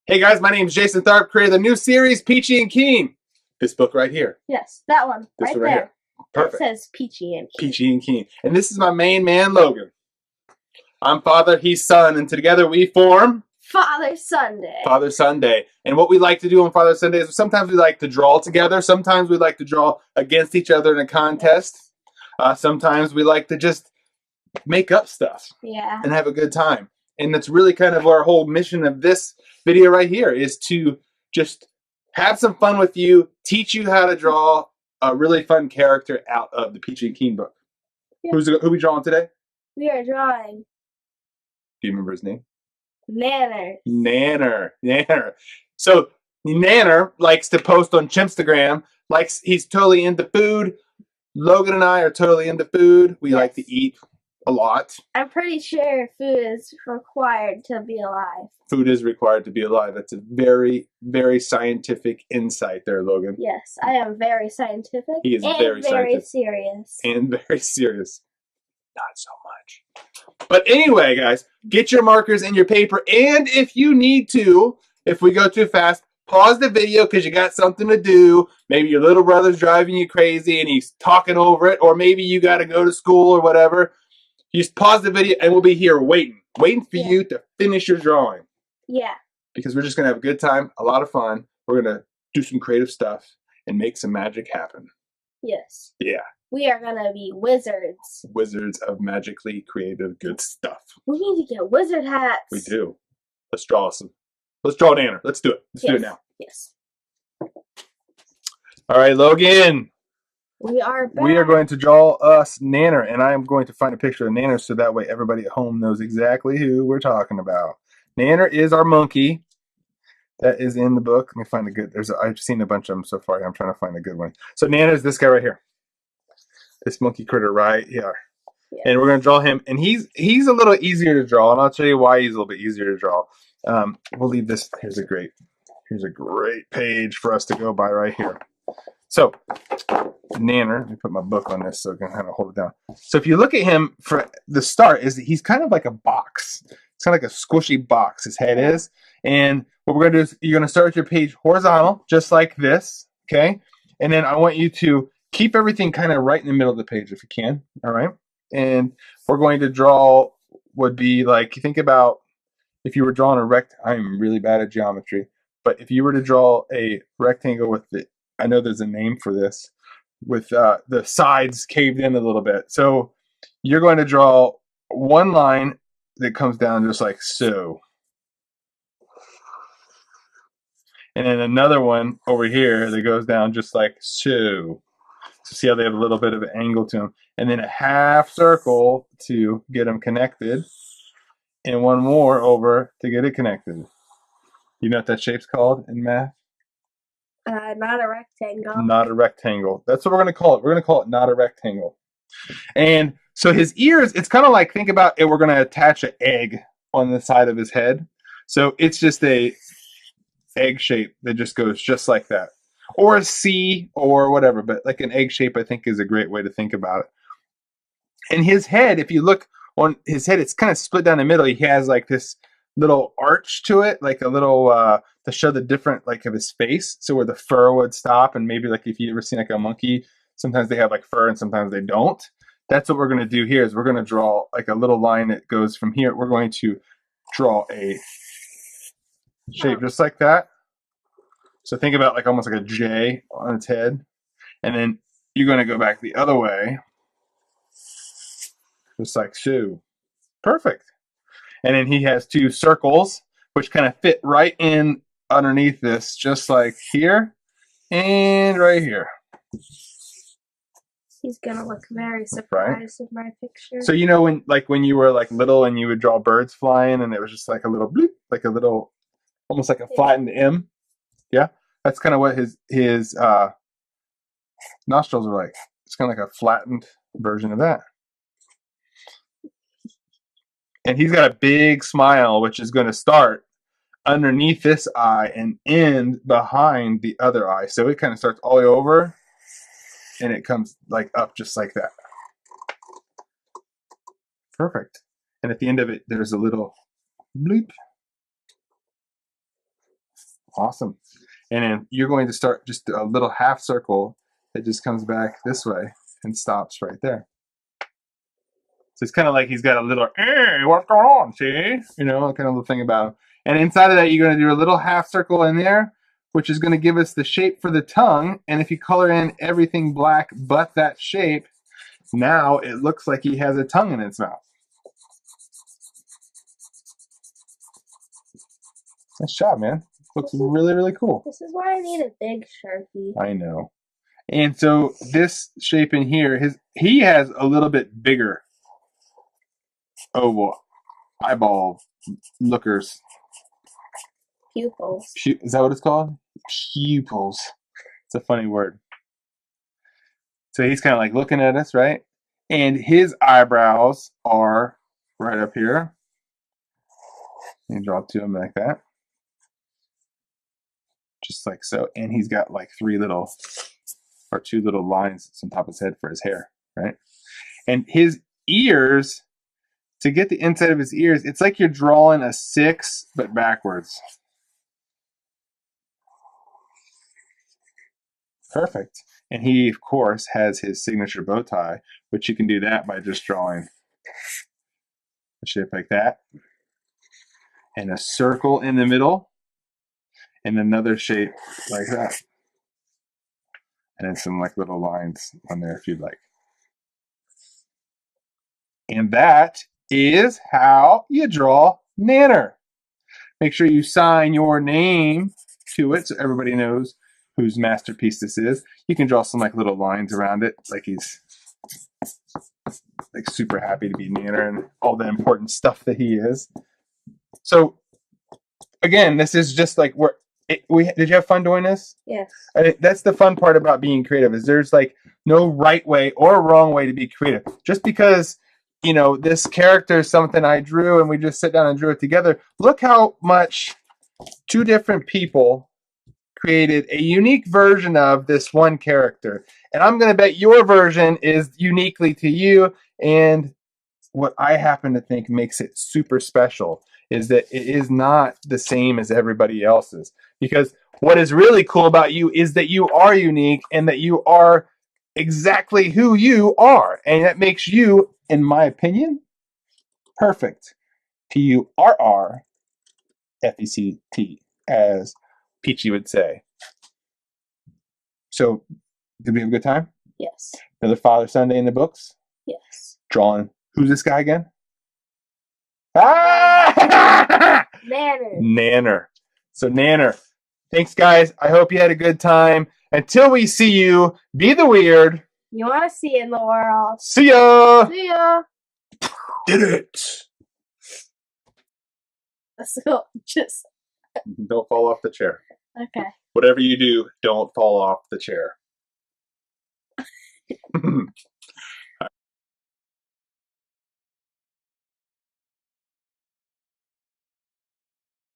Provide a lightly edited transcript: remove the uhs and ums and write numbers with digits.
Hey guys, my name is Jason Tharp, creator of the new series, Peachy Keen. This book right here. Yes, that one. This right one right there. here. Perfect. It says Peachy and Keen. Peachy Keen. And this is my main man, Logan. I'm father, he's son, and together we form Father Sunday. Father Sunday. And what we like to do on Father Sunday is sometimes we like to draw together. Sometimes we like to draw against each other in a contest. Sometimes we like to just make up stuff. Yeah. And have a good time. And that's really kind of our whole mission of this video right here is to just have some fun with you, teach you how to draw a really fun character out of the Peachy Keen book. Yeah. Who we drawing today? We are drawing. Do you remember his name? Nanner. Nanner. So Nanner likes to post on Chimpstagram. He's totally into food. Logan and I are totally into food. We like to eat a lot. I'm pretty sure food is required to be alive. Food is required to be alive. That's a very, very scientific insight there, Logan. Yes, I am very scientific. He is very serious. And very serious. Not so much. But anyway, guys, get your markers and your paper. And if you need to, if we go too fast, pause the video because you got something to do. Maybe your little brother's driving you crazy and he's talking over it. Or maybe you got to go to school or whatever. You just pause the video and we'll be here waiting for you to finish your drawing. Yeah. Because we're just going to have a good time, a lot of fun. We're going to do some creative stuff and make some magic happen. Yes. Yeah. We are going to be wizards. Wizards of magically creative good stuff. We need to get wizard hats. We do. Let's draw Nanner. Let's do it. Let's do it now. Yes. All right, Logan. We are back. We are going to draw us Nanner, and I am going to find a picture of Nanner so that way everybody at home knows exactly who we're talking about. Nanner is our monkey that is in the book. Let me find a good. I've seen a bunch of them so far. I'm trying to find a good one. So Nanner is this guy right here. This monkey critter right here. Yeah. And we're going to draw him, and he's a little easier to draw, and I'll tell you why he's a little bit easier to draw. We'll leave this. Here's a great page for us to go by right here. So, Nanner, let me put my book on this so I can kind of hold it down. So if you look at him for the start, he's kind of like a box. It's kind of like a squishy box, his head is. And what we're going to do is you're going to start with your page horizontal, just like this, okay? And then I want you to keep everything kind of right in the middle of the page if you can, all right? And we're going to draw would be like, you think about if you were drawing a I'm really bad at geometry, but if you were to draw a rectangle with the, I know there's a name for this, with the sides caved in a little bit. So you're going to draw one line that comes down just like so. And then another one over here that goes down just like so. So see how they have a little bit of an angle to them. And then a half circle to get them connected. And one more over to get it connected. You know what that shape's called in math? Not a rectangle. Not a rectangle. That's what we're going to call it. We're going to call it not a rectangle. And so his ears, it's kind of like, think about it, we're going to attach an egg on the side of his head. So it's just a egg shape that just goes just like that. Or a C or whatever, but like an egg shape I think is a great way to think about it. And his head, if you look on his head, it's kind of split down the middle. He has like this little arch to it, like a little to show the different like of his face, so where the fur would stop. And maybe like if you ever seen like a monkey, sometimes they have like fur and sometimes they don't. That's what we're going to do here is we're going to draw like a little line that goes from here. We're going to draw a shape just like that. So think about like almost like a J on its head, and then you're going to go back the other way just like so. Perfect. And then he has two circles, which kind of fit right in underneath this, just like here and right here. He's gonna look very surprised with my picture. So you know when you were like little and you would draw birds flying and it was just like a little bloop, like a little, almost like a flattened M. Yeah, that's kind of what his nostrils are like. It's kind of like a flattened version of that. And he's got a big smile, which is going to start underneath this eye and end behind the other eye. So it kind of starts all the way over, and it comes like up just like that. Perfect. And at the end of it, there's a little bleep. Awesome. And then you're going to start just a little half circle that just comes back this way and stops right there. So it's kind of like he's got a little, hey, what's going on, see? You know, kind of little thing about him. And inside of that, you're going to do a little half circle in there, which is going to give us the shape for the tongue. And if you color in everything black but that shape, now it looks like he has a tongue in his mouth. Nice job, man. Looks really, really cool. This is why I need a big Sharpie. I know. And so this shape in here, he has a little bit bigger oval eyeball lookers. Pupils. Is that what it's called? Pupils. It's a funny word. So he's kind of like looking at us, right? And his eyebrows are right up here. You draw to him like that. Just like so. And he's got like two little lines on top of his head for his hair, right? And his ears, to get the inside of his ears, it's like you're drawing a 6, but backwards. Perfect. And he, of course, has his signature bow tie, which you can do that by just drawing a shape like that. And a circle in the middle. And another shape like that. And then some like little lines on there if you'd like. And that is how you draw Nanner. Make sure you sign your name to it so everybody knows whose masterpiece this is. You can draw some like little lines around it, like he's like super happy to be Nanner and all the important stuff that he is. So again, this is just like did you have fun doing this? Yes. That's the fun part about being creative, is there's like no right way or wrong way to be creative. Just because, you know, this character is something I drew and we just sit down and drew it together. Look how much 2 different people created a unique version of this one character. And I'm going to bet your version is uniquely to you. And what I happen to think makes it super special is that it is not the same as everybody else's. Because what is really cool about you is that you are unique and that you are exactly who you are. And that makes you, in my opinion, perfect. PURRFECT, as Peachy would say. So, did we have a good time? Yes. Another Father Sunday in the books? Yes. Drawing. Who's this guy again? Ah! Nanner. Nanner. So, Nanner. Thanks, guys. I hope you had a good time. Until we see you, be the weird you want to see in the world. See ya! See ya! Did it! So, just... Don't fall off the chair. Okay. Whatever you do, don't fall off the chair.